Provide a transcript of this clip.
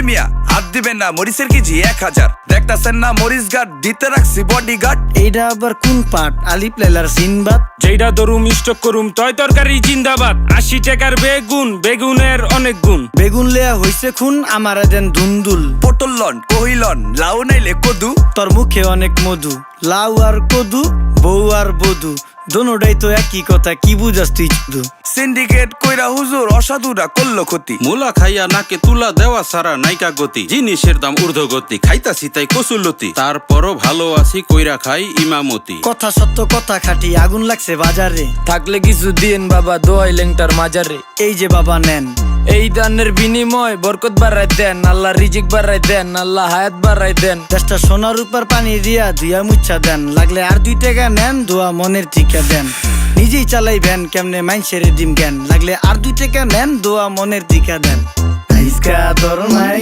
মিয়া হাত দিবেন না, মরিচের কেজি 1000। দেখতাছেন না মরিচ গার্ড দিতে রাখছি বডি গার্ড। এইটা আবার কোন পাট? আলিপ লাইলার সিনবাদ। যেইটা ধরুম স্টক করুম তয় তরকারি জিন্দাবাদ। 80 টাকার বেগুন, বেগুনের অনেক গুণ। বেগুন লেয়া হইছে খুন, আমারে দেন ধুন্দুল। পটল লন, কহিলন, লাউ নাইলে কদু। তোর মুখে অনেক মধু, লাউ আর কদু, বউ আর বধু, দোনোটাই তো একই কথা, কি বুঝাস তুই শুধু? সিন্ডিকেট কইরা হুজুর অসাধুরা করলো ক্ষতি। মুলা খাইয়া নাকে তুলা দেওয়া সারা নাইকা গতি। জিনিসের দাম ঊর্ধ্বগতি, খাইতাছি তাই কসুলতি। তারপরও ভালো আছি কইরা খাই ইমামতি। কথা সত্য কথা খাটি, আগুন লাগছে বাজারে। থাকলে কিছু দিয়েন বাবা, দোয়াই লেংটার মাজারে। এই যে বাবা নেন, এই দানের বিনিময় বরকত বাড়াই দেন, আল্লাহ রিজিক বাড়াই দেন, আল্লাহ হায়াত বাড়াই দেন। দেশটা সোনার উপর পানি দিয়া ধুইয়া মুচ্ছা দেন। লাগলে আর 2 টাকা নেন, দোয়া মনের ঠিকা দেন। নিজেই চালাই ভ্যান, কেমনে মাইনসেরে দিম জ্ঞান। লাগলে আর 2 টাকা নেন, দোয়া মনের ঠিকা দেন। আইসকা তোর মাই